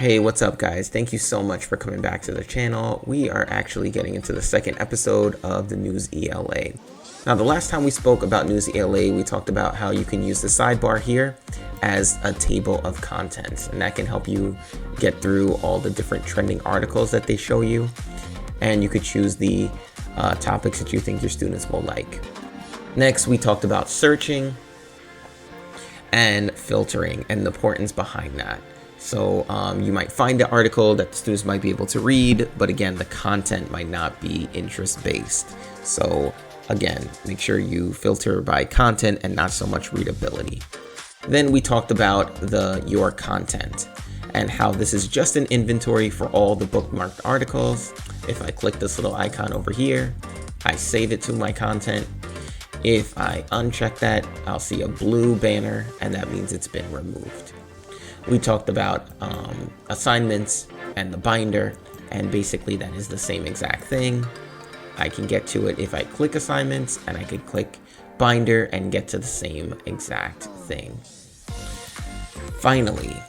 Hey, what's up guys? Thank you so much for coming back to the channel. We are actually getting into the second episode of the NEWSELA. Now, the last time we spoke about NEWSELA, we talked about how you can use the sidebar here as a table of contents, and that can help you get through all the different trending articles that they show you, and you could choose the topics that you think your students will like. Next, we talked about searching and filtering and the importance behind that. So you might find an article that the students might be able to read, but again, the content might not be interest-based. So again, make sure you filter by content and not so much readability. Then we talked about your content and how this is just an inventory for all the bookmarked articles. If I click this little icon over here, I save it to my content. If I uncheck that, I'll see a blue banner, and that means it's been removed. We talked about assignments and the binder, and basically that is the same exact thing. I can get to it if I click assignments, and I could click binder and get to the same exact thing. Finally,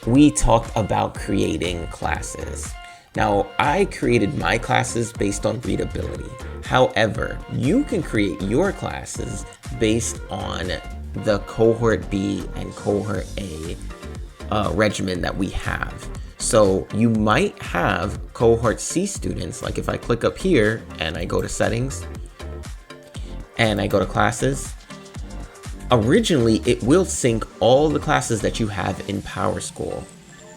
we talked about creating classes. Now, I created my classes based on readability. However, you can create your classes based on the Cohort B and Cohort A regimen that we have. So you might have Cohort C students, like if I click up here and I go to settings and I go to classes, originally it will sync all the classes that you have in PowerSchool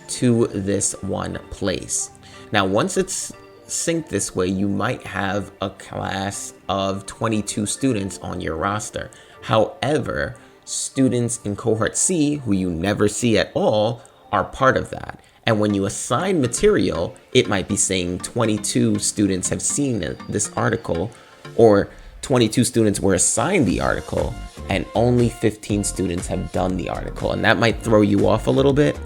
to this one place. Now, once it's synced this way, you might have a class of 22 students on your roster. However, students in Cohort C, who you never see at all, are part of that. And when you assign material, it might be saying 22 students have seen this article, or 22 students were assigned the article, and only 15 students have done the article. And that might throw you off a little bit.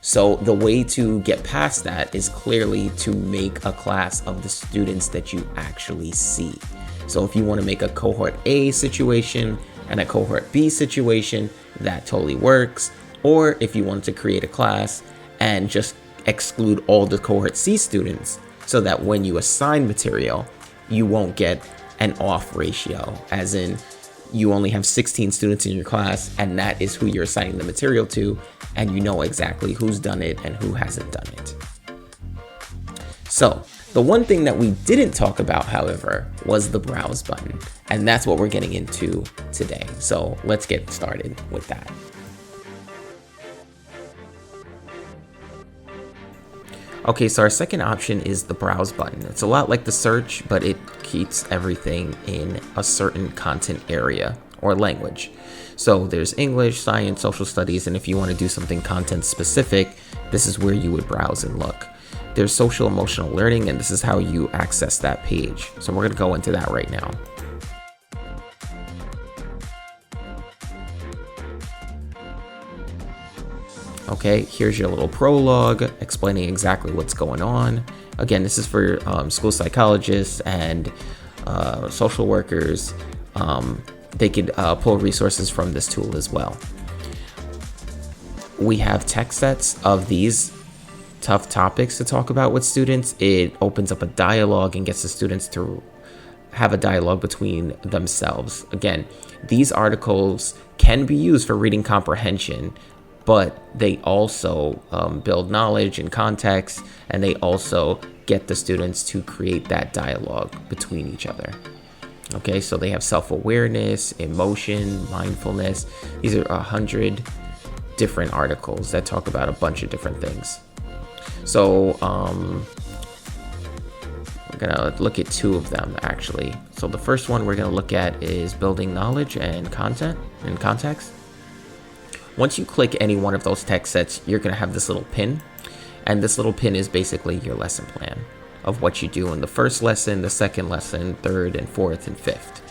So the way to get past that is clearly to make a class of the students that you actually see. So if you want to make a Cohort A situation and a Cohort B situation, that totally works. Or if you want to create a class and just exclude all the Cohort C students, so that when you assign material, you won't get an off ratio, as in you only have 16 students in your class, and that is who you're assigning the material to, and you know exactly who's done it and who hasn't done it. So the one thing that we didn't talk about, however, was the browse button, and that's what we're getting into today. So let's get started with that. Okay, so our second option is the browse button. It's a lot like the search, but it keeps everything in a certain content area or language. So there's English, science, social studies, and if you want to do something content specific, this is where you would browse and look. There's social emotional learning, and this is how you access that page. So we're gonna go into that right now. Okay, here's your little prologue explaining exactly what's going on. Again, this is for school psychologists and social workers. They could pull resources from this tool as well. We have text sets of these tough topics to talk about with students. It opens up a dialogue and gets the students to have a dialogue between themselves. Again, these articles can be used for reading comprehension, but they also build knowledge and context, and they also get the students to create that dialogue between each other. Okay, so they have self-awareness, emotion, mindfulness. These are 100 different articles that talk about a bunch of different things. So we're gonna look at two of them actually. So the first one we're gonna look at is building knowledge and content and context. Once you click any one of those text sets, you're gonna have this little pin, and this little pin is basically your lesson plan of what you do in the first lesson, the second lesson, third and fourth and fifth.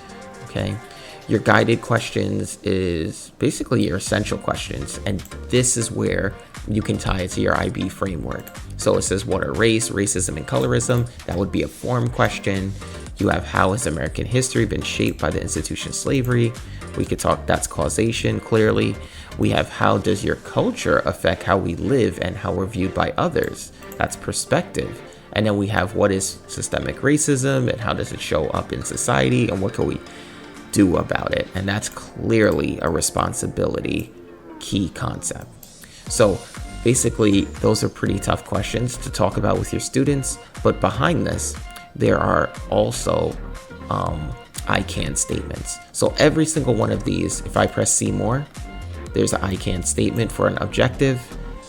Okay, your guided questions is basically your essential questions, and this is where you can tie it to your IB framework. So it says, what are race, racism, and colorism? That would be a form question. You have how has American history been shaped by the institution of slavery? We could talk, that's causation, clearly. We have how does your culture affect how we live and how we're viewed by others? That's perspective. And then we have what is systemic racism and how does it show up in society and what can we do about it? And that's clearly a responsibility key concept. So basically, those are pretty tough questions to talk about with your students. But behind this, there are also I can statements. So every single one of these, if I press see more, there's an I can statement for an objective,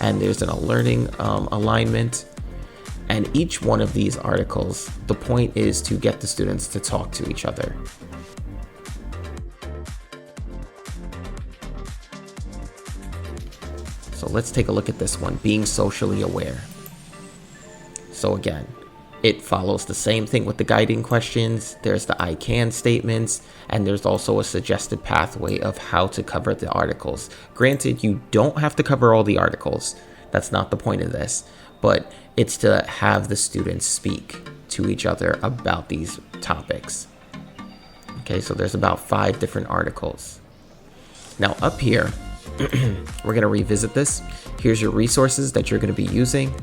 and there's a learning alignment. And each one of these articles, the point is to get the students to talk to each other. So let's take a look at this one, being socially aware. So again, it follows the same thing with the guiding questions. There's the I can statements, and there's also a suggested pathway of how to cover the articles. Granted, you don't have to cover all the articles. That's not the point of this, but it's to have the students speak to each other about these topics. Okay, so there's about 5 different articles. Now up here, we're going to revisit this. Here's your resources that you're going to be using.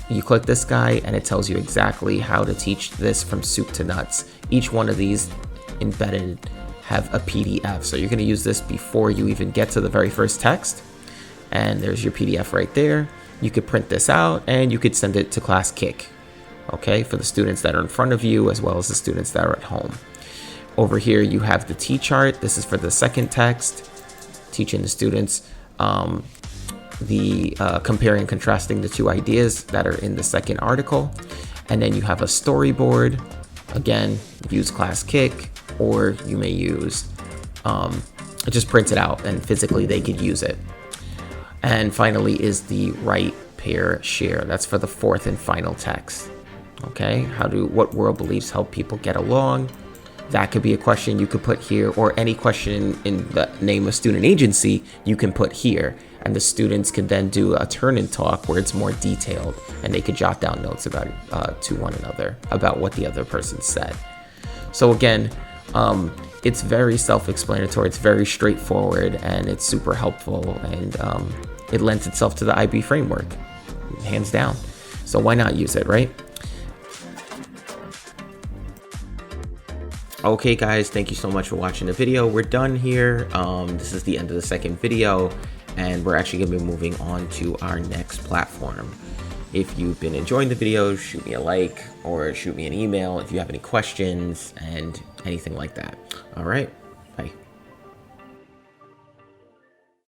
You click this guy and it tells you exactly how to teach this from soup to nuts. Each one of these embedded have a PDF. So you're going to use this before you even get to the very first text. And there's your PDF right there. You could print this out and you could send it to Class Kick, okay, for the students that are in front of you as well as the students that are at home. Over here you have the T-chart. This is for the second text, teaching the students comparing and contrasting the 2 ideas that are in the second article. And then you have a storyboard. Again, use Class Kick, or you may use just print it out and physically they could use it. And finally is the write, pair, share. That's for the 4th and final text. Okay, what world beliefs help people get along? That could be a question you could put here, or any question in the name of student agency you can put here. And the students can then do a turn and talk where it's more detailed and they could jot down notes about it to one another about what the other person said. So again, it's very self-explanatory, it's very straightforward, and it's super helpful, and it lends itself to the IB framework, hands down. So why not use it, right? Okay guys, thank you so much for watching the video. We're done here. This is the end of the second video, and we're actually going to be moving on to our next platform. If you've been enjoying the video, shoot me a like or shoot me an email if you have any questions and anything like that. All right, bye.